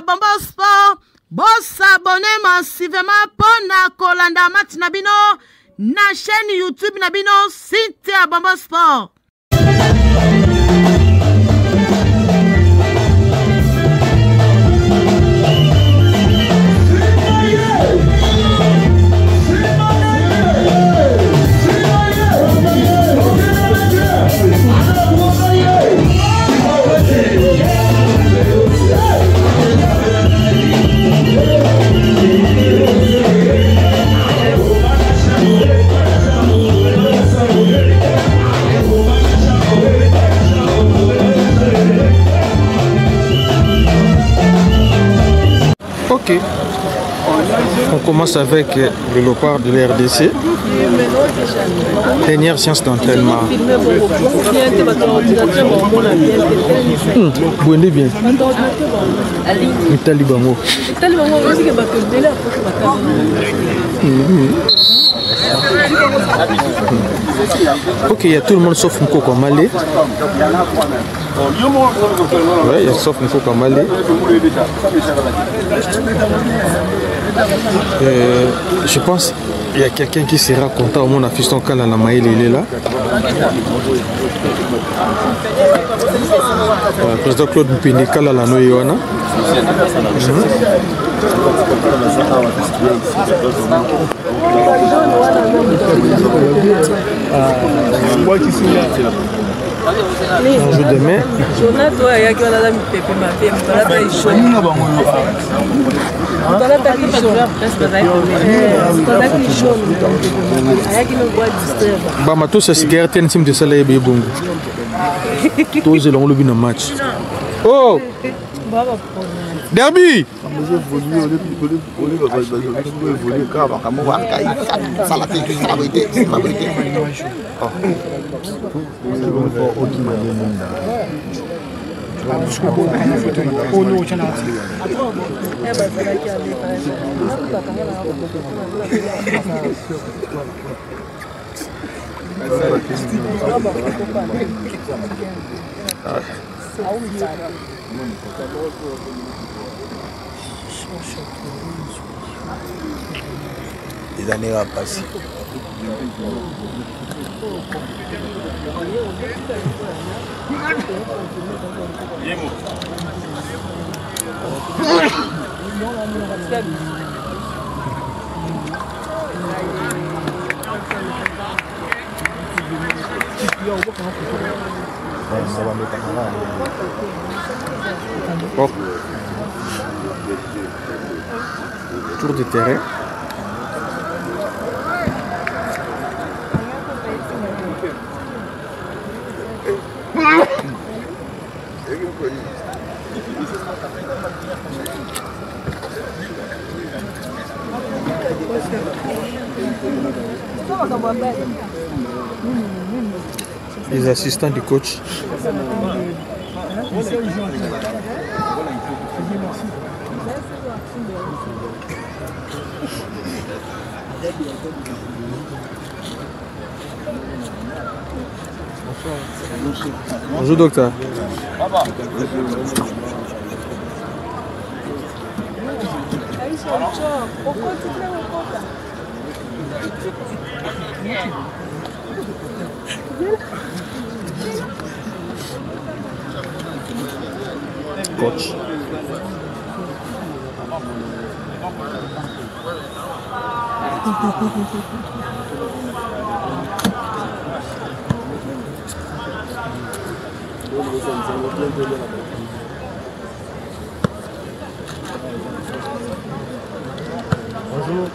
Bombo Sport, boss abonné massivement pour na kolanda match nabino na chaîne YouTube nabino site à Bombo Sport. Ok, on commence avec le léopard de la RDC. Dernière séance d'entraînement. Vous aimez bien. Mitalibango. Ok, il y a tout le monde sauf Mko Kamale. Ouais, il y a sauf Mko Kamale. Je pense qu'il y a quelqu'un qui sera content au monde à Fiston Kala la Maïl, il est là. Président Claude Mpini Kala la Noyona. On joue demain. Bah, tous ces cigarettes, une team de salaire et bon. Tous ils ont le bien match. Oh! Derby! Les années vont passer. Oh. Tour de terrain. Les assistants du coach. Bonjour docteur. Coach. Bonjour.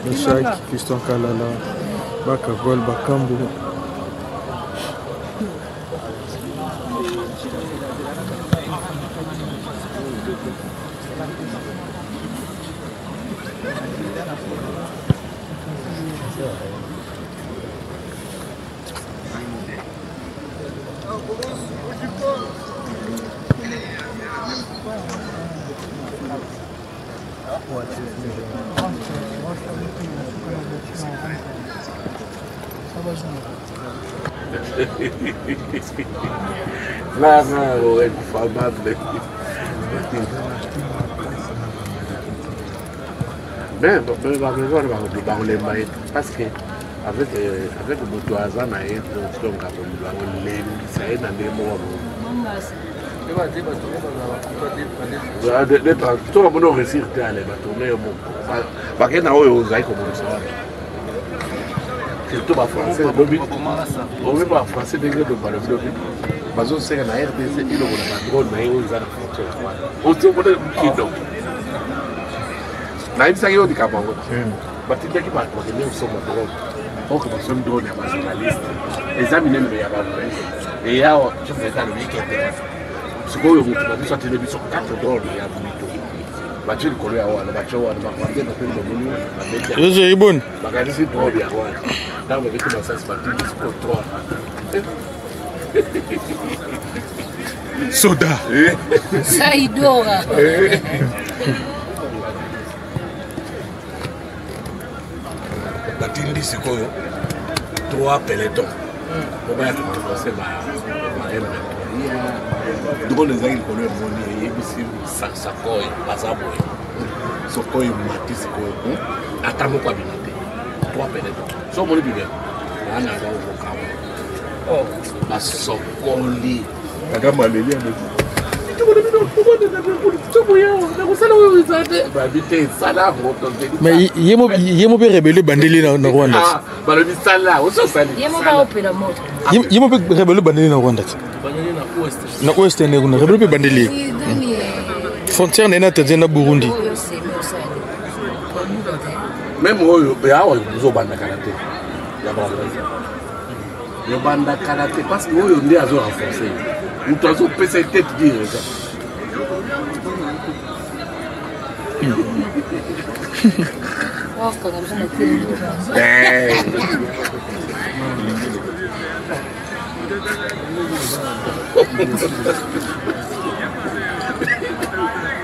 Le Chaik, Fiston Kalala, Bakagol, Bakambu. Non, elle est formable. Mais parce que avec le bourgeoisie, surtout en français, on ne pas français de parler de bazo c'est na RDC il a la drone mais ils ont la frontière aussi on est kido na il s'agit de Kabango bati qui va pour les sommes drone faut que nous sommes drone à journaliste examiner le ya ba et ya je fais ça le week-end ce qu'on veut sur télévision 4 drone ya buto bati le colère wa bacho wa ba kwande na pendo munu na je suis bon bagadi si drone ya wa dans le véhicule ça se parti jusqu'au 3 soda Saidora batindi sikoyo 3 pelotons on va commencer par donc les aigles qu'on a monné ici ça quoi bazabo sokoyo mati sikoyo atamo kwa binate 3 pelotons so mon bien ana ga okama oh basokoli kagama lelia mais yemo be rebelle bandeli na Rwanda yemo be rebelle bandeli na Rwanda na ouest ne kuna rebelle be bandeli frontière na Tanzanie na Burundi même oyo ya ozo banda karate ya banda yo banda karate parce que oyo ndi azo renforcer nous avons pensé tête dire ça.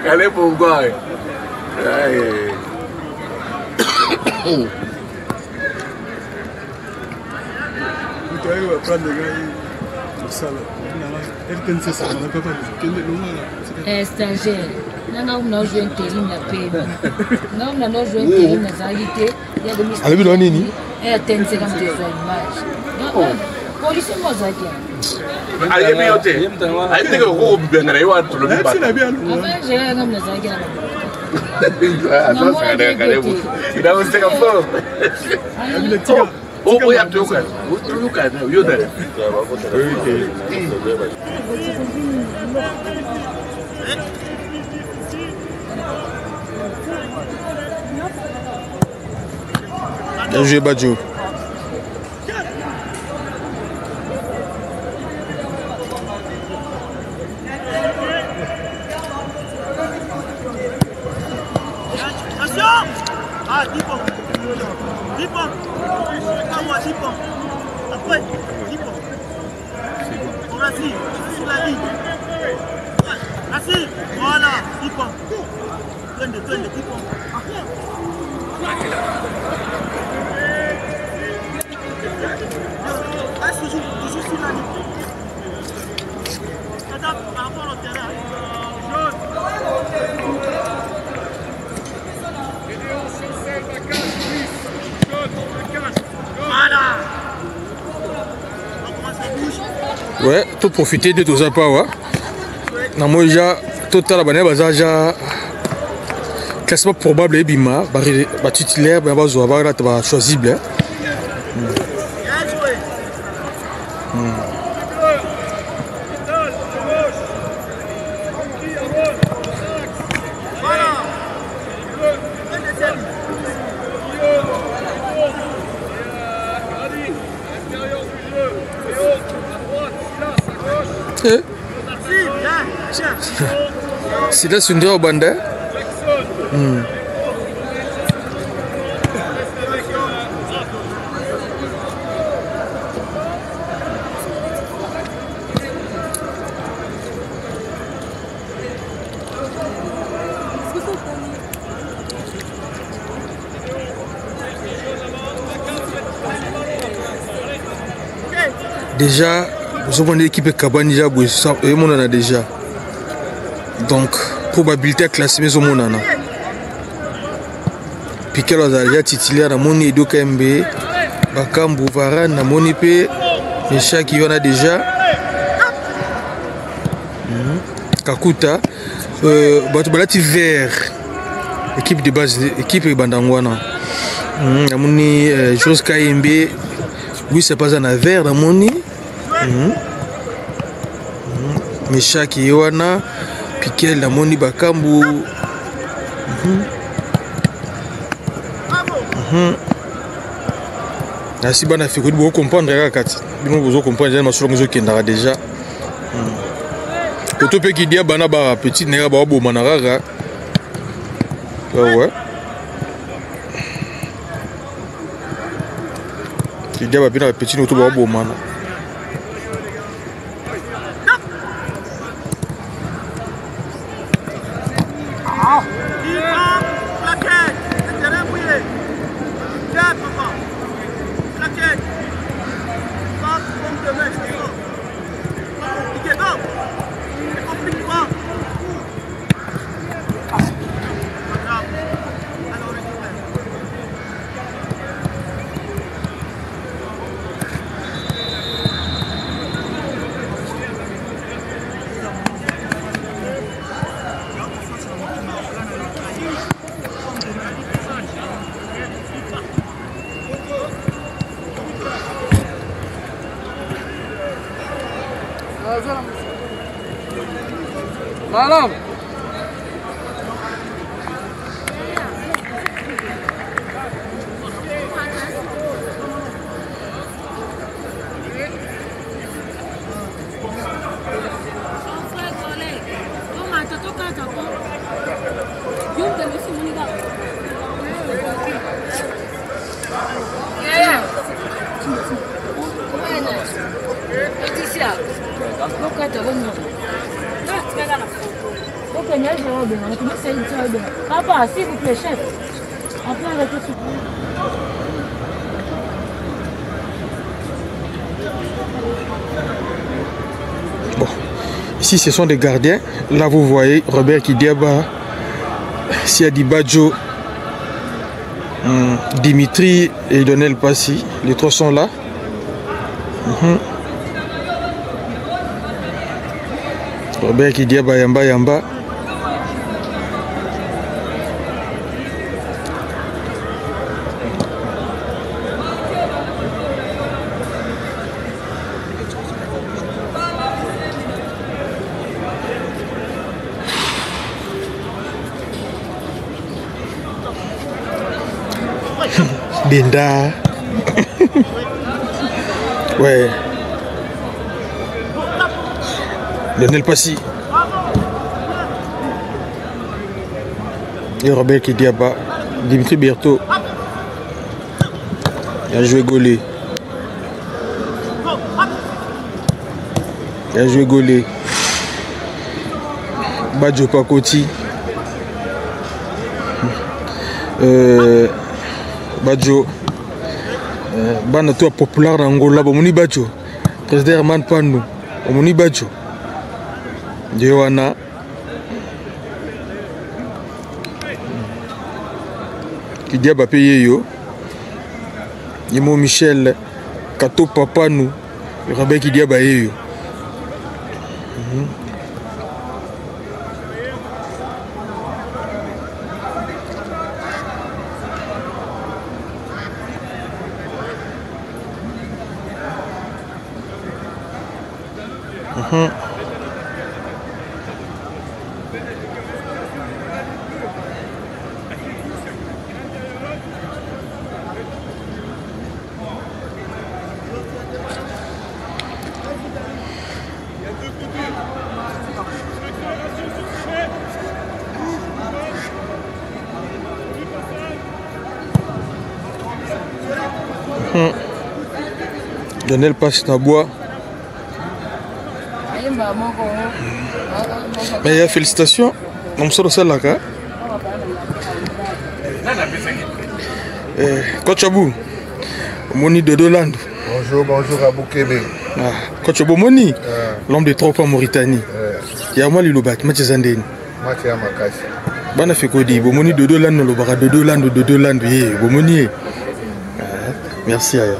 Allez bon gars. Stagiaire. Non, je viens de terminer la paix. Non, je viens de terminer la réalité. Il y a des mystères. Allez, bien, Nini. Et atteindre 50 images. Non, police, moi, ça vient. Allez, bien, ok. Allez, bien, on va bien aller voir tout le monde. Enfin, j'ai un homme de Zaga. Non, il a aussi un fort. Oh, oui, à tout cas. Tout cas, you there. Bien joué, Badjo. Attention! Ah, 10 points. 10 points. Pas moi, 10 points. Après, 10 points. On assis, sur la ligne. Assis, voilà, 10 points. Donne, 10 points. Reste toujours sur la ligne. Adapte par rapport au terrain. Voilà. Ouais, tout profiter de tout ça pas ouais. Na moi déjà total abonné bazaja classement probable et bima ba titulaire ba zo ba la ba choisible. C'est là Sundar Banda. déjà vous avez une équipe Kabani et mon a déjà donc probabilité à classer mes monana Piqué a déjà titulaire na moni Edo Kembe Bakambu Varane na moni pe Mecha qui en a déjà Kakuta Balati vert équipe de base équipe Bandangwana na moni Jos Kayembe oui c'est pas un vert na moni Mecha qui wana Piqué na moni Bakambu si bana fait que vous comprendre vous comprendre ma solo qui ndara déjà to pe ki dia bana ba petit nera ba bo manara ouais ki dia ba bina petit no to ba bo mana Malam. Papa, s'il vous plaît, chef. On peut arrêter tout. Bon, ici ce sont des gardiens. Là vous voyez Robert Kidiaba, Siadi Badjo, Dimitri et Lionel Passy. Les trois sont là. Robert Kidiaba Yamba Yamba. Benda. Ouais. Lionel Passy. Et Robert Kidiaba. Dimitri Berthaud. Il a joué Golé. Il a joué Golé. Badjo Pakoti. Badjo bana to populaire na Angola bomoni Badjo président Herman Pano bomoni Badjo Joana Kidiaba payé yo Yemo Michel Kato Papanu Robert Kidiaba yo Lionel passe na bois. Mais il y a félicitations. On me sort de celle-là. Coach Abou, Moni de Dolando. Bonjour à Boukébé. Coach Bomoni, l'homme de trop en Mauritanie. Il y a moi l'Ilobak, Mathieu Zandeni. Mathieu Makashi. Bana Fekodi, Bomoni Dodo Land, Lobara Dodo Land, Bomoni. Merci Aya.